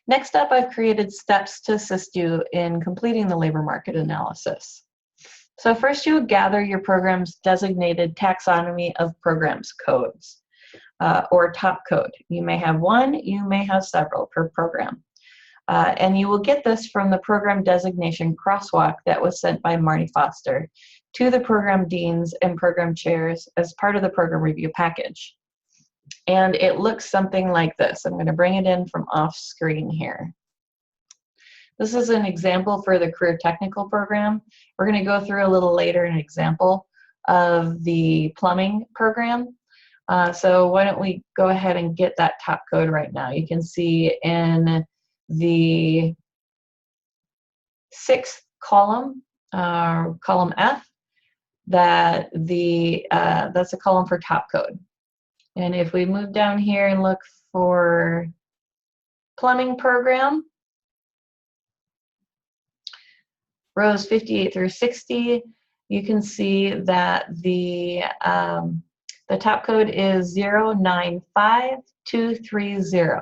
Next up, I've created steps to assist you in completing the labor market analysis. So first, you would gather your program's designated taxonomy of programs codes, or top code. You may have one, you may have several per program. And you will get this from the program designation crosswalk that was sent by Marty Foster to the program deans and program chairs as part of the program review package. And it looks something like this. I'm going to bring it in from off screen here. This is an example for the career technical program. We're going to go through a little later an example of the plumbing program. So why don't we go ahead and get that top code right now. You can see in the 6th column, column F, that that's a column for top code. And if we move down here and look for plumbing program, rows 58 through 60, you can see that the top code is 095230.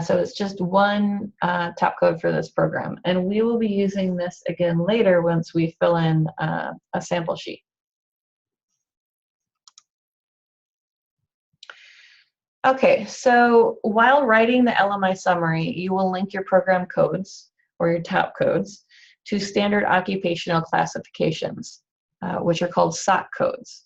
So it's just one top code for this program. And we will be using this again later once we fill in a sample sheet. Okay, so while writing the LMI summary, you will link your program codes or your top codes to standard occupational classifications, which are called SOC codes.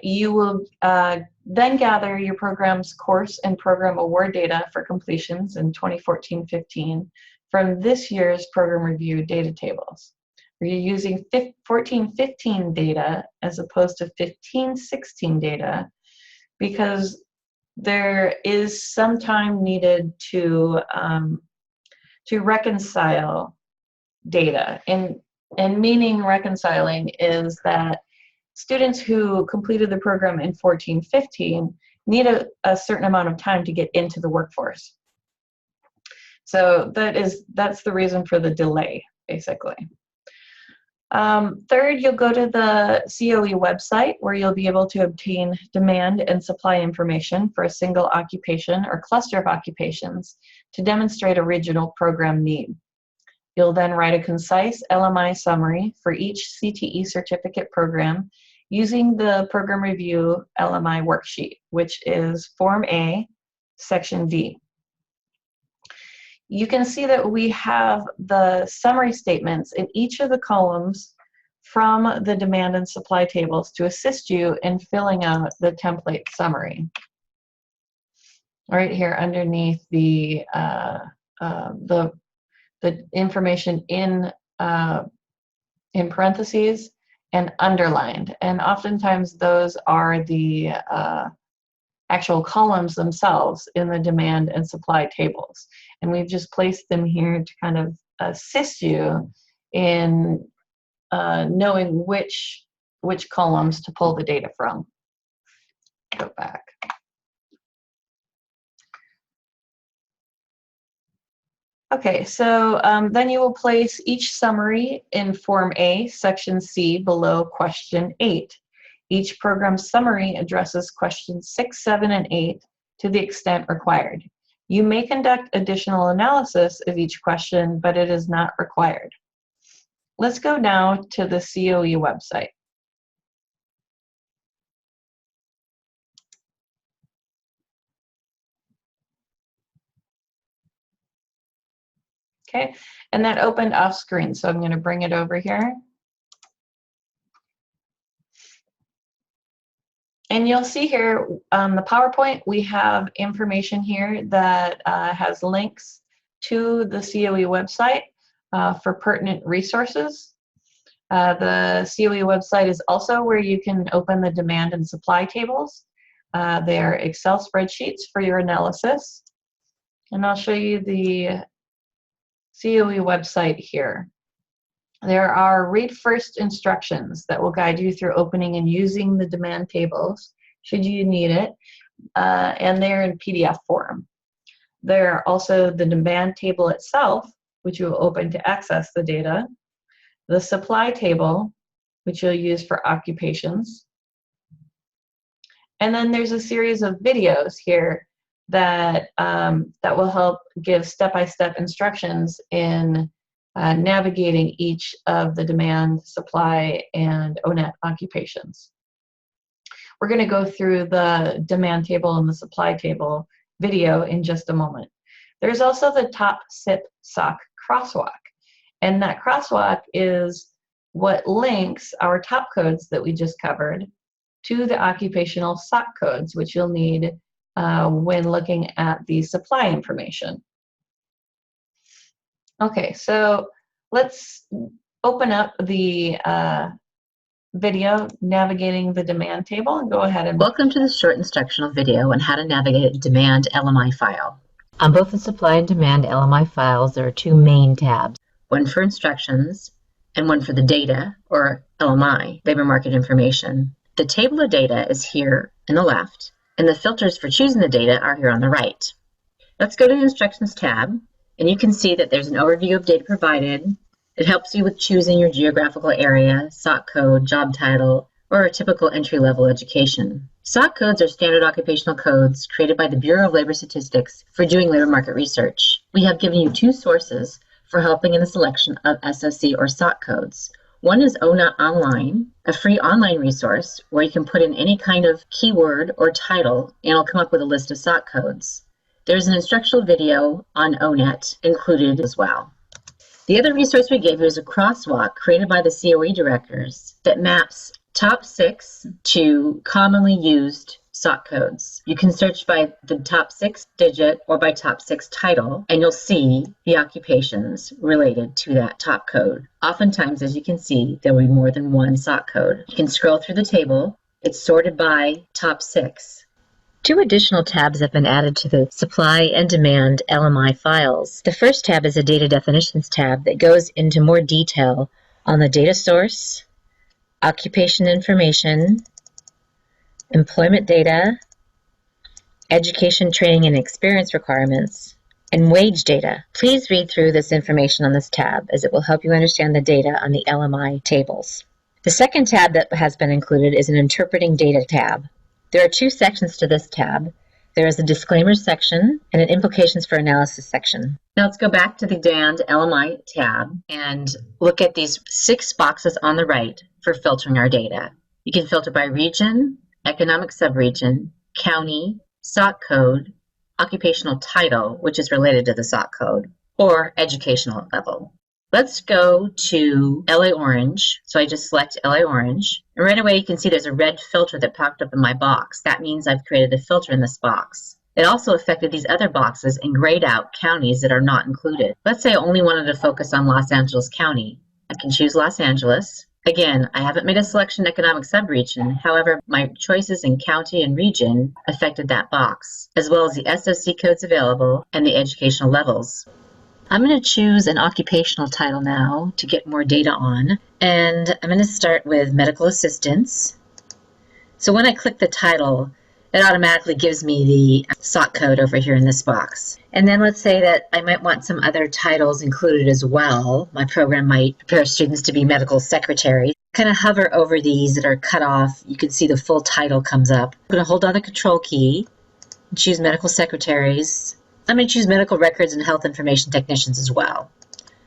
You will then gather your program's course and program award data for completions in 2014-15 from this year's program review data tables. We're using 14-15 data as opposed to 15-16 data because there is some time needed to reconcile data. And meaning reconciling is that students who completed the program in 14-15 need a certain amount of time to get into the workforce. So that's the reason for the delay, basically. Third, you'll go to the COE website where you'll be able to obtain demand and supply information for a single occupation or cluster of occupations to demonstrate a regional program need. You'll then write a concise LMI summary for each CTE certificate program using the Program Review LMI worksheet, which is Form A, Section D. You can see that we have the summary statements in each of the columns from the demand and supply tables to assist you in filling out the template summary. Right here underneath the information in parentheses and underlined, and oftentimes those are the actual columns themselves in the demand and supply tables. And we've just placed them here to kind of assist you in knowing which columns to pull the data from. Go back. Okay, so then you will place each summary in Form A, Section C, below Question 8. Each program summary addresses questions 6, 7, and 8 to the extent required. You may conduct additional analysis of each question, but it is not required. Let's go now to the COE website. Okay, and that opened off screen, so I'm going to bring it over here. And you'll see here on the PowerPoint, we have information here that has links to the COE website for pertinent resources. The COE website is also where you can open the demand and supply tables. They are Excel spreadsheets for your analysis. And I'll show you the COE website here. There are read first instructions that will guide you through opening and using the demand tables should you need it, and they're in PDF form. There are also the demand table itself, which you will open to access the data, the supply table, which you'll use for occupations, and then there's a series of videos here that will help give step-by-step instructions in navigating each of the demand, supply, and ONET occupations. We're going to go through the demand table and the supply table video in just a moment. There's also the top SIP SOC crosswalk, and that crosswalk is what links our top codes that we just covered to the occupational SOC codes, which you'll need when looking at the supply information. Okay, so let's open up the video navigating the demand table and go ahead and... Welcome to this short instructional video on how to navigate a demand LMI file. On both the supply and demand LMI files, there are two main tabs, one for instructions and one for the data, or LMI, labor market information. The table of data is here on the left, and the filters for choosing the data are here on the right. Let's go to the Instructions tab, and you can see that there's an overview of data provided. It helps you with choosing your geographical area, SOC code, job title, or a typical entry-level education. SOC codes are standard occupational codes created by the Bureau of Labor Statistics for doing labor market research. We have given you two sources for helping in the selection of SOC or SOC codes. One is ONET Online, a free online resource where you can put in any kind of keyword or title and it'll come up with a list of SOC codes. There's an instructional video on ONET included as well. The other resource we gave you is a crosswalk created by the COE directors that maps top 6 to commonly used SOC codes. You can search by the top 6 digit or by top 6 title, and you'll see the occupations related to that top code. Oftentimes, as you can see, there will be more than one SOC code. You can scroll through the table. It's sorted by top 6. Two additional tabs have been added to the supply and demand LMI files. The first tab is a data definitions tab that goes into more detail on the data source, occupation information, employment data, education, training, and experience requirements, and wage data. Please read through this information on this tab as it will help you understand the data on the LMI tables. The second tab that has been included is an interpreting data tab. There are two sections to this tab. There is a disclaimers section and an implications for analysis section. Now let's go back to the demand LMI tab and look at these 6 boxes on the right for filtering our data. You can filter by region, economic subregion, county, SOC code, occupational title, which is related to the SOC code, or educational level. Let's go to LA Orange. So I just select LA Orange. And right away you can see there's a red filter that popped up in my box. That means I've created a filter in this box. It also affected these other boxes and grayed out counties that are not included. Let's say I only wanted to focus on Los Angeles County. I can choose Los Angeles. Again, I haven't made a selection economic subregion. However, my choices in county and region affected that box, as well as the SOC codes available and the educational levels. I'm going to choose an occupational title now to get more data on, and I'm going to start with medical assistance. So when I click the title, it automatically gives me the SOC code over here in this box. And then let's say that I might want some other titles included as well. My program might prepare students to be medical secretaries. Kind of hover over these that are cut off. You can see the full title comes up. I'm going to hold down the control key and choose medical secretaries. I'm going to choose medical records and health information technicians as well.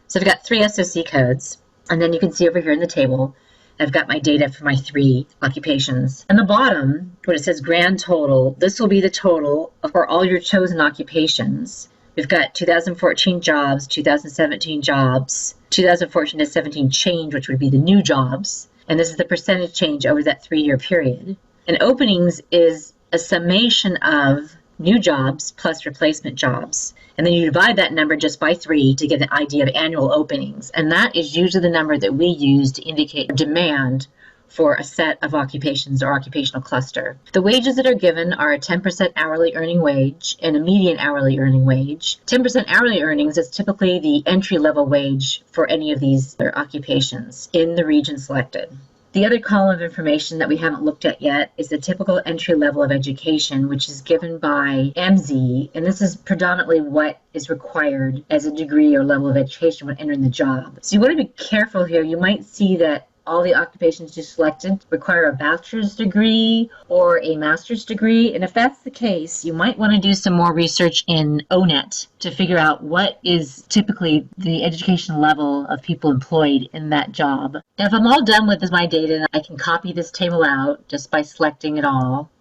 So I've got 3 SOC codes, and then you can see over here in the table, I've got my data for my 3 occupations. On the bottom, where it says grand total, this will be the total for all your chosen occupations. We've got 2014 jobs, 2017 jobs, 2014 to 17 change, which would be the new jobs, and this is the percentage change over that 3-year period. And openings is a summation of new jobs plus replacement jobs. And then you divide that number just by 3 to get an idea of annual openings. And that is usually the number that we use to indicate demand for a set of occupations or occupational cluster. The wages that are given are a 10% hourly earning wage and a median hourly earning wage. 10% hourly earnings is typically the entry-level wage for any of these occupations in the region selected. The other column of information that we haven't looked at yet is the typical entry level of education, which is given by MZ, and this is predominantly what is required as a degree or level of education when entering the job. So you want to be careful here. You might see that all the occupations you selected require a bachelor's degree or a master's degree. And if that's the case, you might want to do some more research in ONET to figure out what is typically the education level of people employed in that job. Now, if I'm all done with my data, I can copy this table out just by selecting it all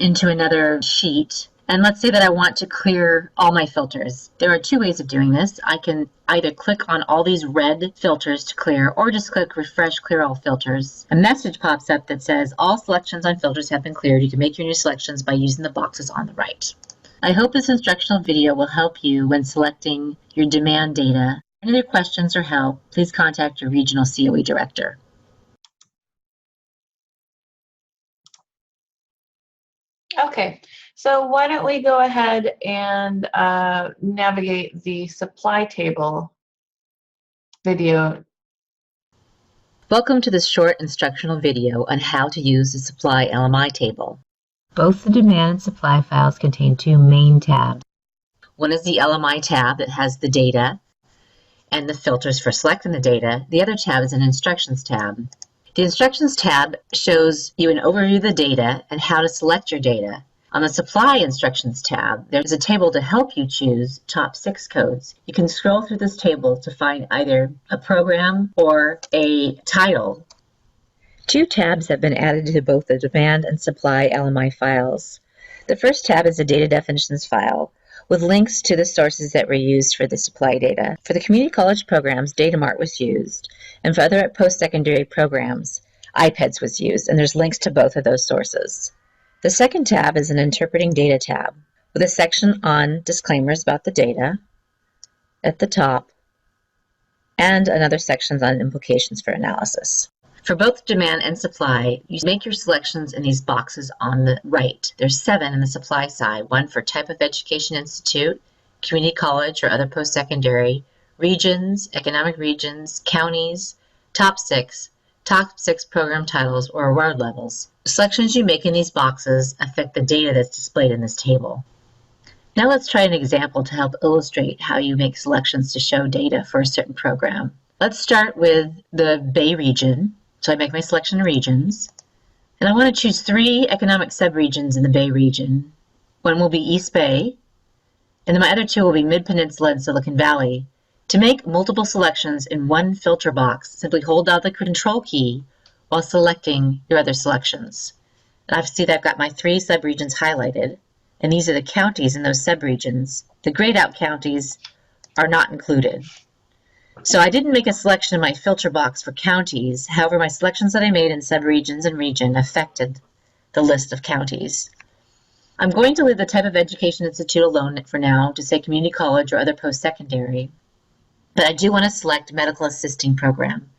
into another sheet. And let's say that I want to clear all my filters. There are two ways of doing this. I can either click on all these red filters to clear, or just click refresh clear all filters. A message pops up that says all selections on filters have been cleared. You can make your new selections by using the boxes on the right. I hope this instructional video will help you when selecting your demand data. For any other questions or help, please contact your regional COE director. Okay, so why don't we go ahead and navigate the supply table video. Welcome to this short instructional video on how to use the supply LMI table. Both the demand and supply files contain two main tabs. One is the LMI tab that has the data and the filters for selecting the data. The other tab is an instructions tab. The instructions tab shows you an overview of the data and how to select your data. On the supply instructions tab, there's a table to help you choose top 6 codes. You can scroll through this table to find either a program or a title. Two tabs have been added to both the demand and supply LMI files. The first tab is the data definitions file, with links to the sources that were used for the supply data. For the community college programs, Datamart was used, and for other post-secondary programs, iPads was used, and there's links to both of those sources. The second tab is an interpreting data tab, with a section on disclaimers about the data at the top, and another section on implications for analysis. For both demand and supply, you make your selections in these boxes on the right. There's 7 in the supply side, one for type of education institute, community college or other post-secondary, regions, economic regions, counties, top 6 program titles or award levels. The selections you make in these boxes affect the data that's displayed in this table. Now let's try an example to help illustrate how you make selections to show data for a certain program. Let's start with the Bay region. So I make my selection of regions, and I want to choose 3 economic subregions in the Bay region. One will be East Bay, and then my other 2 will be Mid-Peninsula and Silicon Valley. To make multiple selections in one filter box, simply hold down the Control key while selecting your other selections. And I see that I've got my 3 subregions highlighted, and these are the counties in those subregions. The grayed out counties are not included. So I didn't make a selection in my filter box for counties. However, my selections that I made in subregions and region affected the list of counties. I'm going to leave the type of education institute alone for now to say community college or other post-secondary, but I do want to select medical assisting program.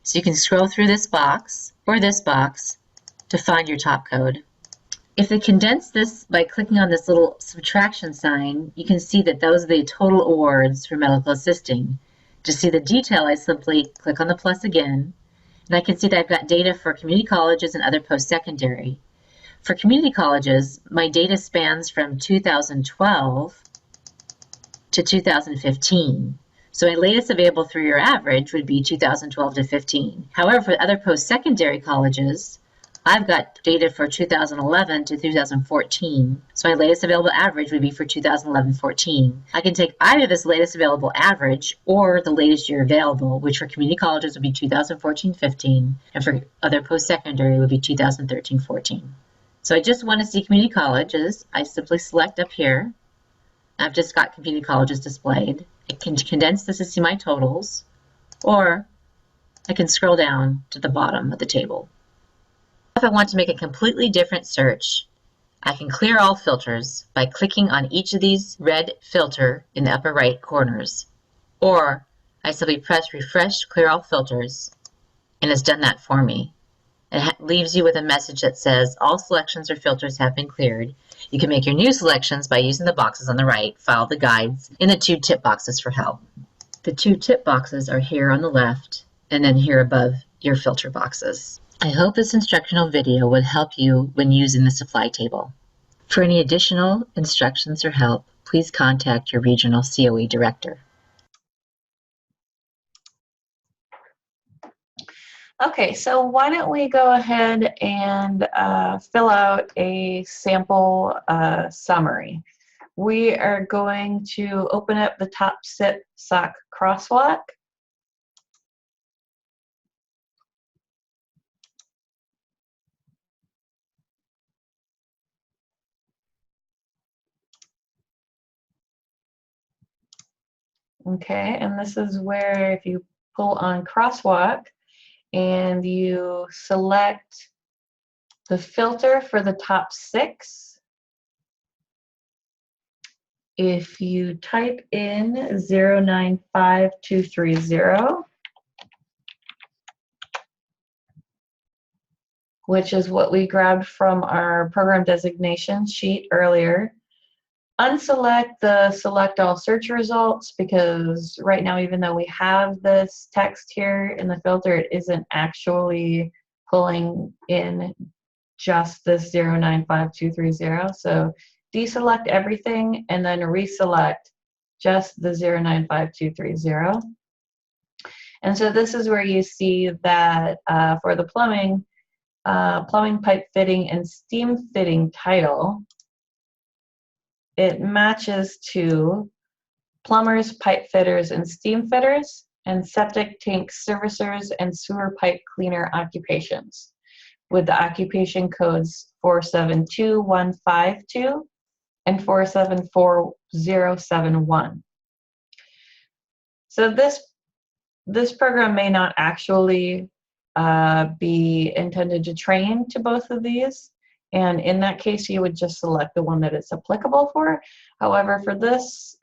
So you can scroll through this box or this box to find your top code. If they condense this by clicking on this little subtraction sign, you can see that those are the total awards for medical assisting. To see the detail, I simply click on the plus again, and I can see that I've got data for community colleges and other post-secondary. For community colleges, my data spans from 2012 to 2015. So my latest available 3-year average would be 2012 to 15. However, for other post-secondary colleges, I've got data for 2011 to 2014, so my latest available average would be for 2011-14. I can take either this latest available average or the latest year available, which for community colleges would be 2014-15, and for other post-secondary would be 2013-14. So I just want to see community colleges. I simply select up here. I've just got community colleges displayed. I can condense this to see my totals, or I can scroll down to the bottom of the table. If I want to make a completely different search, I can clear all filters by clicking on each of these red filter in the upper right corners, or I simply press refresh clear all filters, and it's done that for me. It leaves you with a message that says all selections or filters have been cleared. You can make your new selections by using the boxes on the right, follow the guides, and the 2 tip boxes for help. The 2 tip boxes are here on the left, and then here above your filter boxes. I hope this instructional video will help you when using the supply table. For any additional instructions or help, please contact your regional COE director. Okay, so why don't we go ahead and fill out a sample summary. We are going to open up the top SIP SOC crosswalk. Okay, and this is where if you pull on crosswalk and you select the filter for the top 6, if you type in 095230, which is what we grabbed from our program designation sheet earlier, unselect the select all search results, because right now, even though we have this text here in the filter, it isn't actually pulling in just this 095230. So deselect everything and then reselect just the 095230. And so this is where you see that for the plumbing pipe fitting and steam fitting title, it matches to plumbers, pipe fitters, and steam fitters, and septic tank servicers and sewer pipe cleaner occupations, with the occupation codes 472152 and 474071. So this program may not actually be intended to train to both of these, and in that case you would just select the one that it's applicable for. However, for this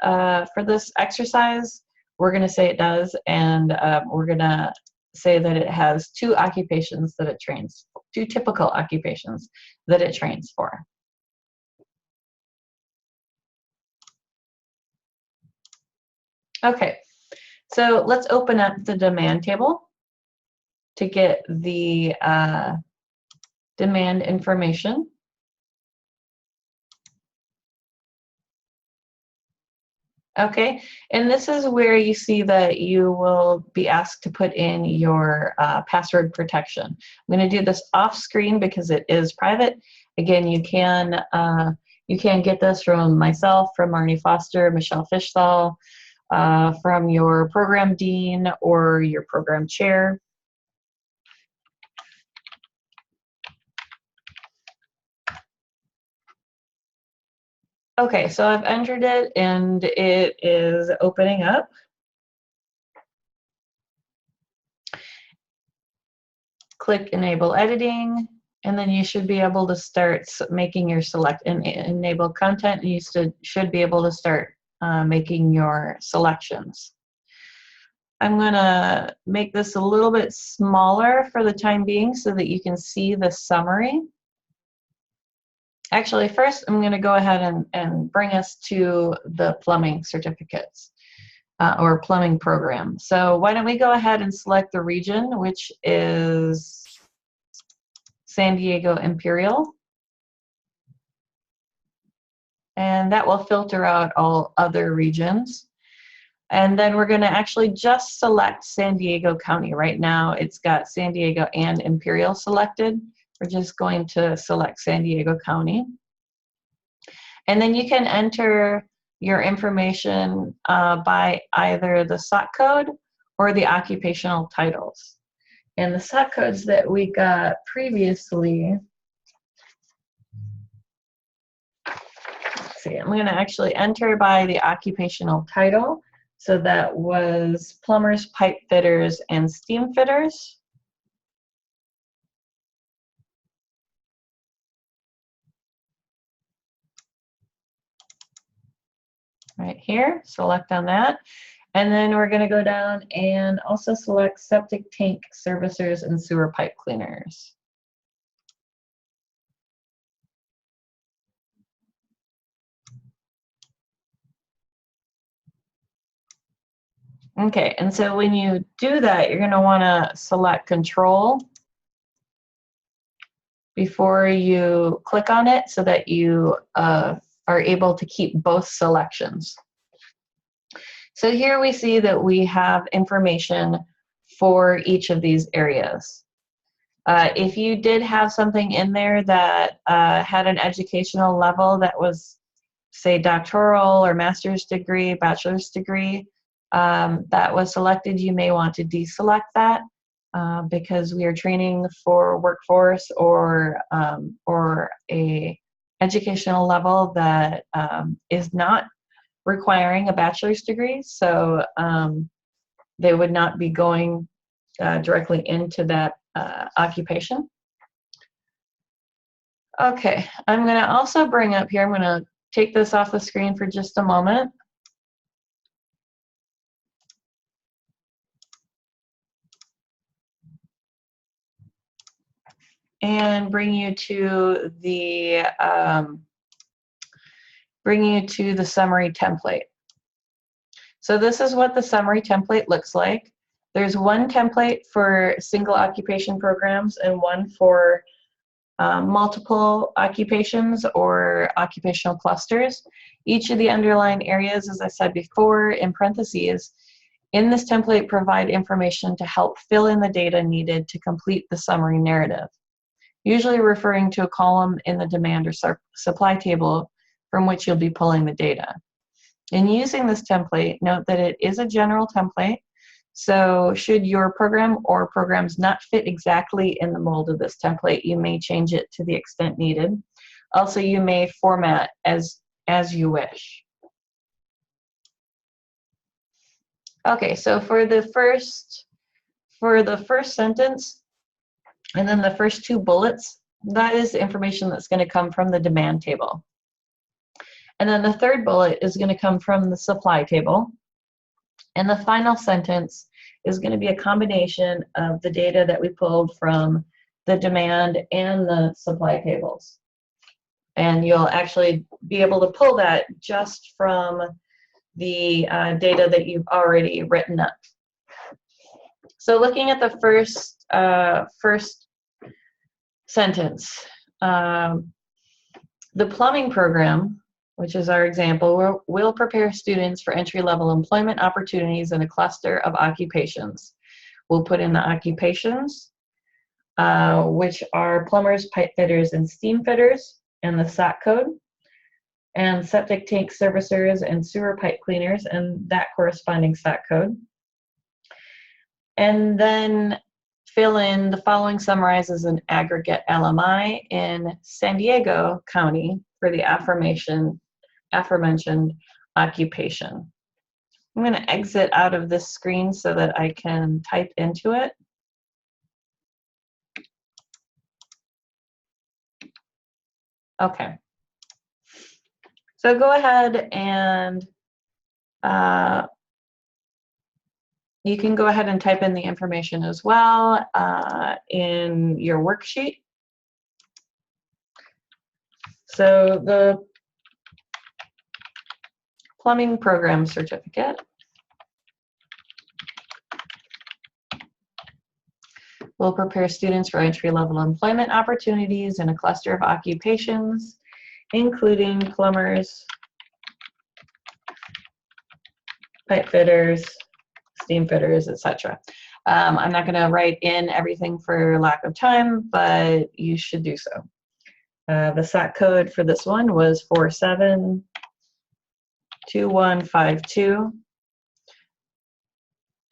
exercise, we're going to say it does, and we're going to say that it has 2 occupations that it trains, 2 typical occupations that it trains for. Okay, so let's open up the demand table to get the demand information. Okay, and this is where you see that you will be asked to put in your password protection. I'm going to do this off screen because it is private. Again, you can get this from myself, from Marnie Foster, Michelle Fishthal, from your program dean or your program chair. Okay, so I've entered it and it is opening up. Click enable editing, and then you should be able to start making your select and enable content, and you should be able to start making your selections. I'm going to make this a little bit smaller for the time being so that you can see the summary. Actually, first I'm going to go ahead and bring us to the plumbing certificates or plumbing program. So why don't we go ahead and select the region, which is San Diego Imperial. And that will filter out all other regions. And then we're going to actually just select San Diego County. Right now it's got San Diego and Imperial selected. We're just going to select San Diego County. And then you can enter your information by either the SOC code or the occupational titles. And the SOC codes that we got previously, let's see, I'm going to actually enter by the occupational title. So that was plumbers, pipe fitters, and steam fitters. Right here, select on that. And then we're going to go down and also select septic tank servicers and sewer pipe cleaners. Okay, and so when you do that, you're going to want to select control before you click on it so that you are able to keep both selections. So here we see that we have information for each of these areas. If you did have something in there that had an educational level that was, say, doctoral or master's degree, bachelor's degree, that was selected, you may want to deselect that because we are training for workforce or a educational level that is not requiring a bachelor's degree. So they would not be going directly into that occupation. Okay, I'm going to also bring up here, I'm going to take this off the screen for just a moment. And bring you to the summary template. So this is what the summary template looks like. There's one template for single occupation programs and one for multiple occupations or occupational clusters. Each of the underlined areas, as I said before, in parentheses, in this template provide information to help fill in the data needed to complete the summary narrative, usually referring to a column in the demand or supply table from which you'll be pulling the data. In using this template, note that it is a general template, so should your program or programs not fit exactly in the mold of this template, you may change it to the extent needed. Also, you may format as you wish. Okay, so for the first sentence, and then the first two bullets, that is the information that's going to come from the demand table. And then the third bullet is going to come from the supply table. And the final sentence is going to be a combination of the data that we pulled from the demand and the supply tables. And you'll actually be able to pull that just from the data that you've already written up. So looking at the first sentence, the plumbing program, which is our example, will prepare students for entry-level employment opportunities in a cluster of occupations. We'll put in the occupations, which are plumbers, pipe fitters, and steam fitters, and the SOC code, and septic tank servicers and sewer pipe cleaners, and that corresponding SOC code. And then fill in the following summarizes an aggregate LMI in San Diego County for the aforementioned occupation. I'm going to exit out of this screen so that I can type into it. Okay. So go ahead and you can go ahead and type in the information as well in your worksheet. So the plumbing program certificate will prepare students for entry-level employment opportunities in a cluster of occupations, including plumbers, pipe fitters, steam fitters, etc. I'm not going to write in everything for lack of time, but you should do so. The SOC code for this one was 472152.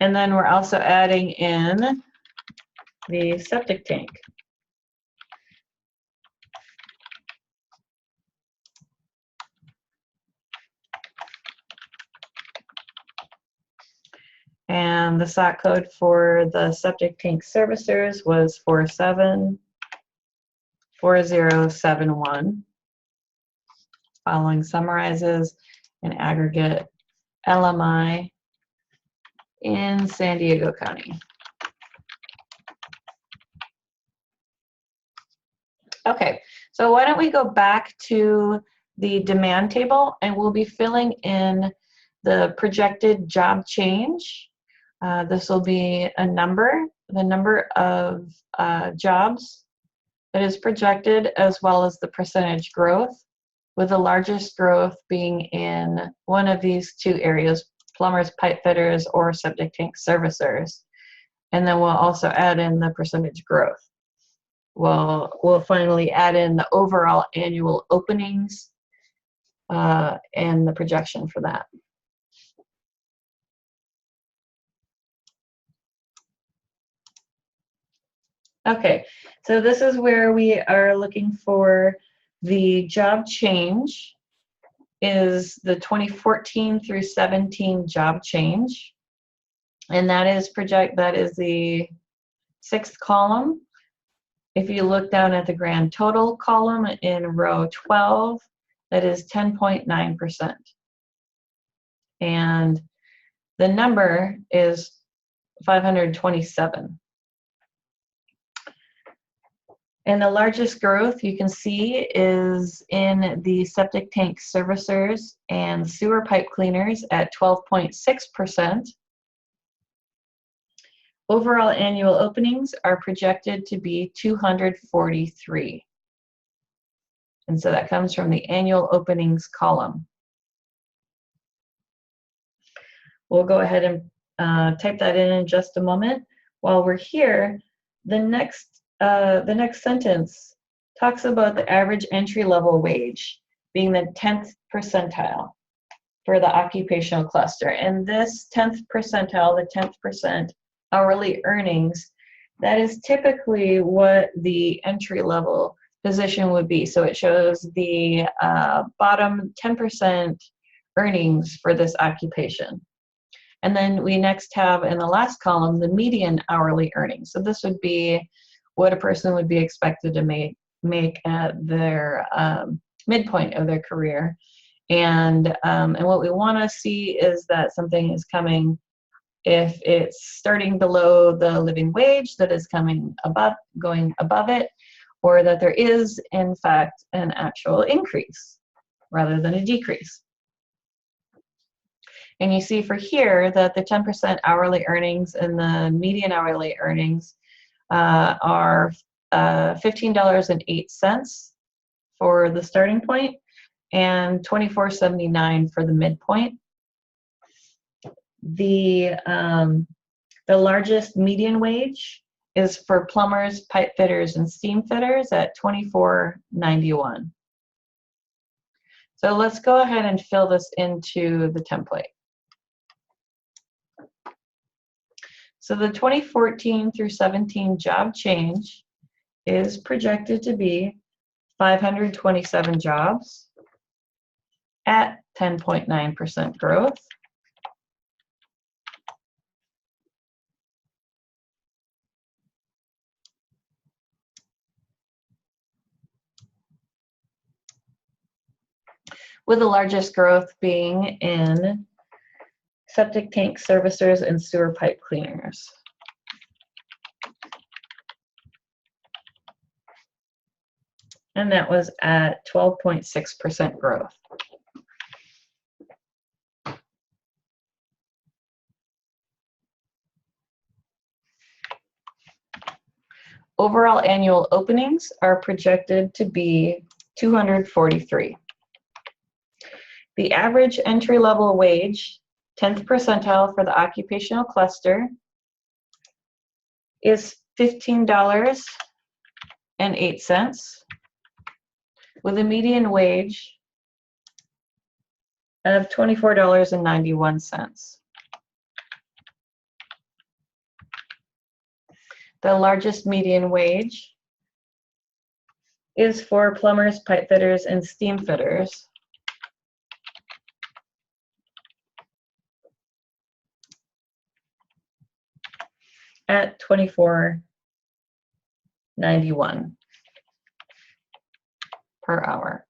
And then we're also adding in the septic tank. And the SOC code for the septic tank servicers was 474071. Following summarizes an aggregate LMI in San Diego County. Okay, so why don't we go back to the demand table, and we'll be filling in the projected job change. This will be a number, the number of jobs that is projected, as well as the percentage growth, with the largest growth being in one of these two areas, plumbers, pipe fitters, or septic tank servicers. And then we'll also add in the percentage growth. we'll finally add in the overall annual openings and the projection for that. Okay, so this is where we are looking for the job change is the 2014 through 17 job change. And that is the 6th column. If you look down at the grand total column in row 12, that is 10.9%. And the number is 527. And the largest growth you can see is in the septic tank servicers and sewer pipe cleaners at 12.6%. Overall annual openings are projected to be 243. And so that comes from the annual openings column. We'll go ahead and type that in just a moment. While we're here, the next sentence talks about the average entry-level wage being the 10th percentile for the occupational cluster. And this 10th percentile, the 10th percent hourly earnings, that is typically what the entry-level position would be. So it shows the bottom 10% earnings for this occupation. And then we next have in the last column the median hourly earnings. So this would be what a person would be expected to make at their midpoint of their career. And what we want to see is that something is coming, if it's starting below the living wage, that is going above it, or that there is in fact an actual increase rather than a decrease. And you see for here that the 10% hourly earnings and the median hourly earnings are $15.08 for the starting point and $24.79 for the midpoint. The largest median wage is for plumbers, pipe fitters, and steam fitters at $24.91. So let's go ahead and fill this into the template. So the 2014 through 17 job change is projected to be 527 jobs at 10.9% growth. With the largest growth being in septic tank servicers and sewer pipe cleaners. And that was at 12.6% growth. Overall annual openings are projected to be 243. The average entry-level wage, 10th percentile for the occupational cluster, is $15.08, with a median wage of $24.91. The largest median wage is for plumbers, pipe fitters, and steam fitters. At $24.91 per hour.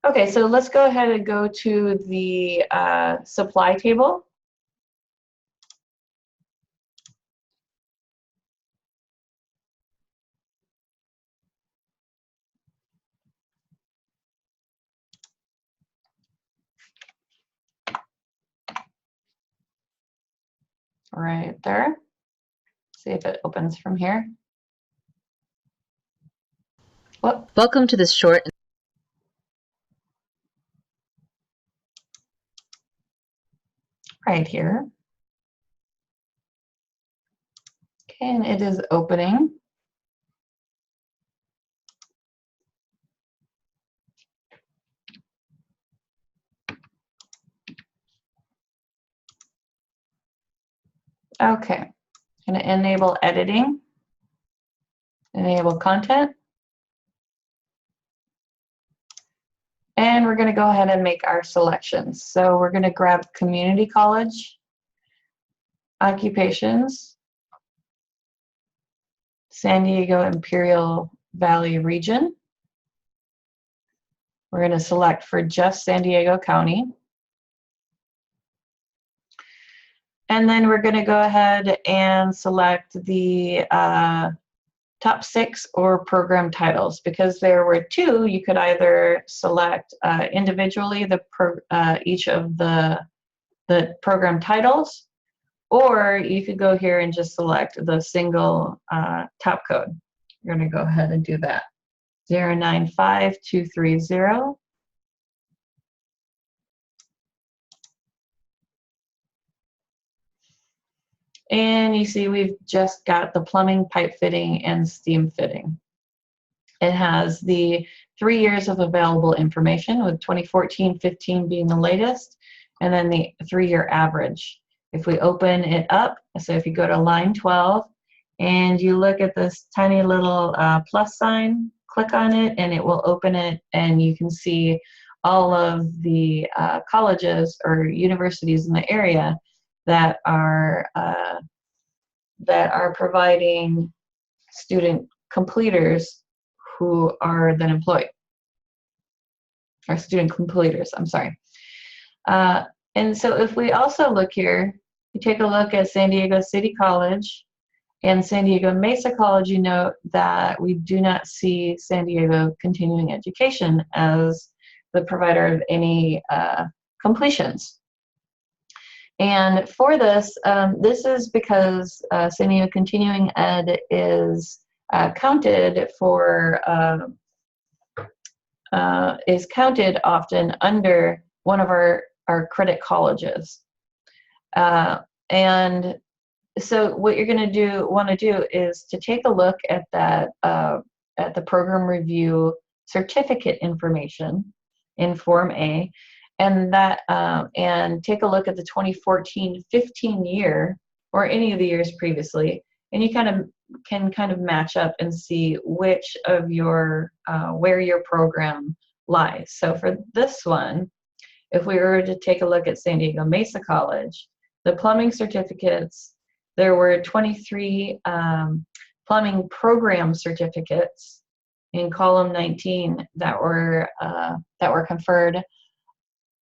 Okay, so let's go ahead and go to the supply table. Right there. See if it opens from here. Whoop. Welcome to this short. Right here. Okay, and it is opening. Okay, going to enable editing, enable content. And we're going to go ahead and make our selections. So we're going to grab community college, occupations, San Diego Imperial Valley region. We're going to select for just San Diego County. And then we're going to go ahead and select the top 6 or program titles. Because there were 2, you could either select individually each of the program titles, or you could go here and just select the single top code. You're going to go ahead and do that. 095230. And you see we've just got the plumbing, pipe fitting, and steam fitting. It has the 3 years of available information, with 2014-15 being the latest, and then the 3-year average. If we open it up, so if you go to line 12 and you look at this tiny little plus sign, click on it and it will open it, and you can see all of the colleges or universities in the area that are providing student completers who are then employed, or student completers, I'm sorry. And so if we also look here, you take a look at San Diego City College and San Diego Mesa College, you note that we do not see San Diego Continuing Education as the provider of any completions. And for this, this is because San Diego Continuing Ed is counted often under one of our credit colleges. And so what you're going to want to do is to take a look at that at the program review certificate information in Form A, and take a look at the 2014-15 year, or any of the years previously, and you can kind of match up and see which of your where your program lies. So for this one, if we were to take a look at San Diego Mesa College, the plumbing certificates, there were 23 plumbing program certificates in column 19 that were conferred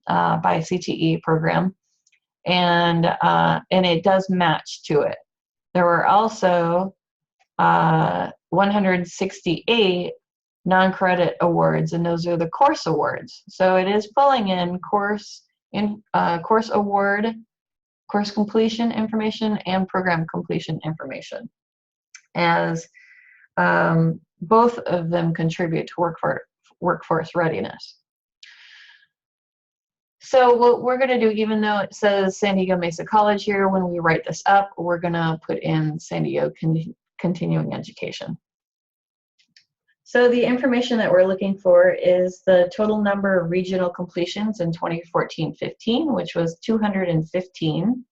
by CTE program, and it does match to it. There were also 168 non-credit awards, and those are the course awards. So it is pulling in course award, course completion information, and program completion information, as both of them contribute to workforce readiness. So what we're going to do, even though it says San Diego Mesa College here, when we write this up, we're going to put in San Diego Continuing Education. So the information that we're looking for is the total number of regional completions in 2014-15, which was 215.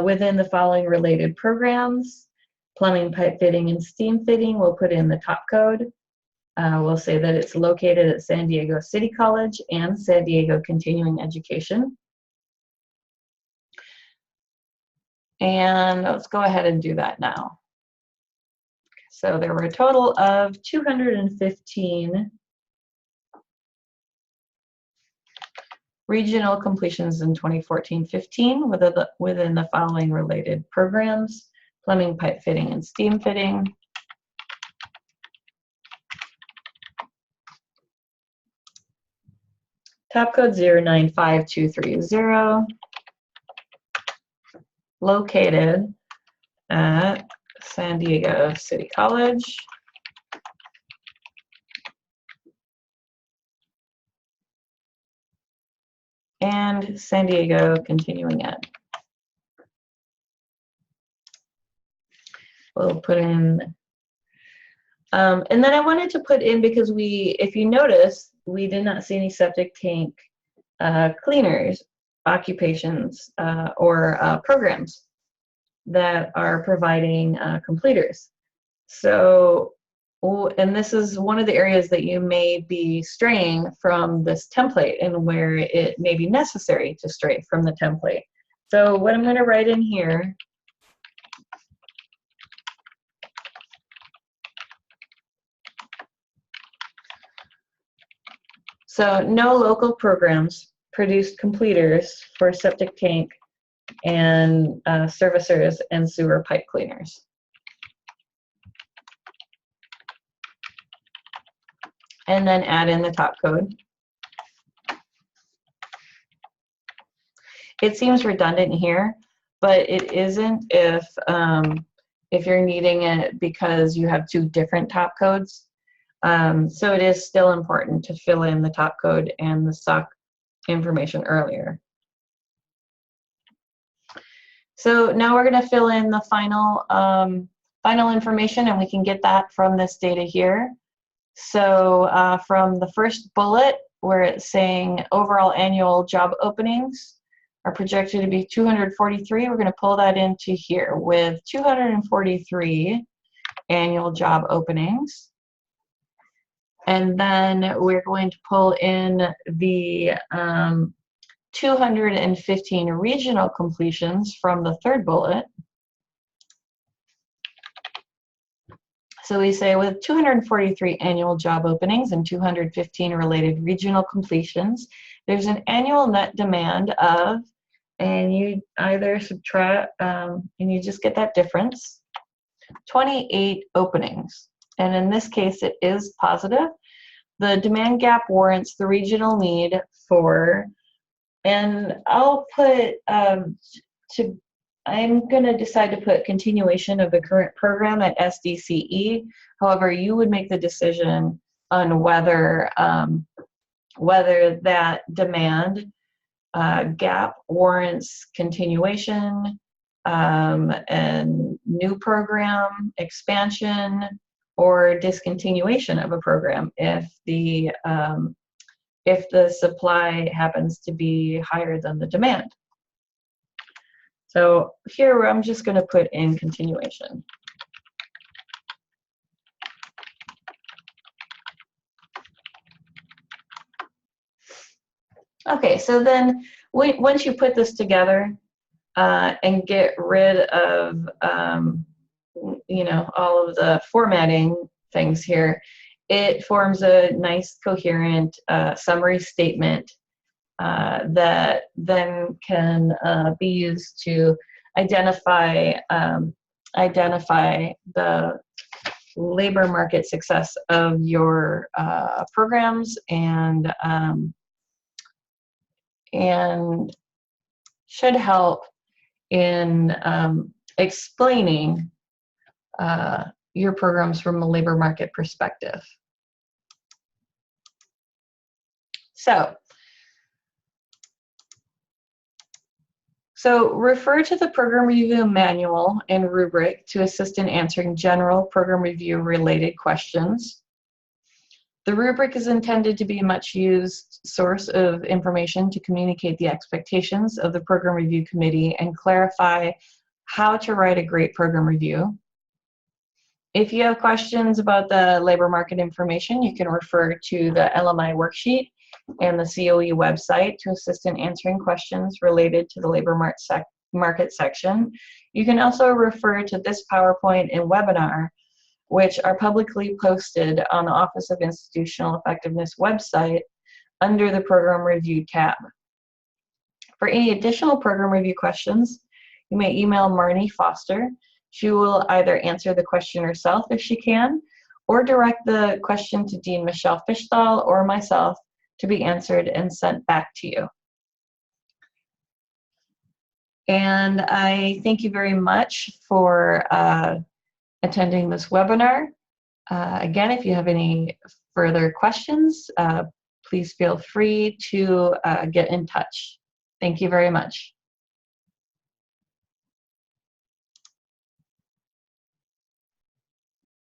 Within the following related programs, plumbing, pipe fitting, and steam fitting, we'll put in the top code. We'll say that it's located at San Diego City College and San Diego Continuing Education. And let's go ahead and do that now. So there were a total of 215 regional completions in 2014-15 within the following related programs: plumbing, pipe fitting, and steam fitting. Top code 095230, located at San Diego City College and San Diego Continuing Ed. We'll put in, and then I wanted to put in, because if you notice, we did not see any septic tank cleaners occupations or programs that are providing completers. So, and this is one of the areas that you may be straying from this template and where it may be necessary to stray from the template. So what I'm going to write in here, so no local programs produced completers for septic tank and servicers and sewer pipe cleaners. And then add in the top code. It seems redundant here, but it isn't if you're needing it because you have two different top codes. So it is still important to fill in the top code and the SOC information earlier. So now we're going to fill in the final information, and we can get that from this data here. So from the first bullet, where it's saying overall annual job openings are projected to be 243, we're going to pull that into here with 243 annual job openings. And then we're going to pull in the 215 regional completions from the third bullet. So we say with 243 annual job openings and 215 related regional completions, there's an annual net demand of, and you either subtract, and you just get that difference, 28 openings. And in this case, it is positive. The demand gap warrants the regional need for, and I'll put, I'm going to decide to put continuation of the current program at SDCE. However, you would make the decision on whether that demand gap warrants continuation and new program expansion or discontinuation of a program if the supply happens to be higher than the demand. So here I'm just going to put in continuation. Okay, so then once you put this together and get rid of you know, all of the formatting things here, it forms a nice coherent summary statement that then can be used to identify the labor market success of your programs and should help in explaining your programs from a labor market perspective. So refer to the program review manual and rubric to assist in answering general program review related questions. The rubric is intended to be a much used source of information to communicate the expectations of the program review committee and clarify how to write a great program review. If you have questions about the labor market information, you can refer to the LMI worksheet and the COE website to assist in answering questions related to the labor market section. You can also refer to this PowerPoint and webinar, which are publicly posted on the Office of Institutional Effectiveness website under the Program Review tab. For any additional program review questions, you may email Marnie Foster. She will either answer the question herself if she can, or direct the question to Dean Michelle Fishthal or myself to be answered and sent back to you. And I thank you very much for attending this webinar. Again, if you have any further questions, please feel free to get in touch. Thank you very much.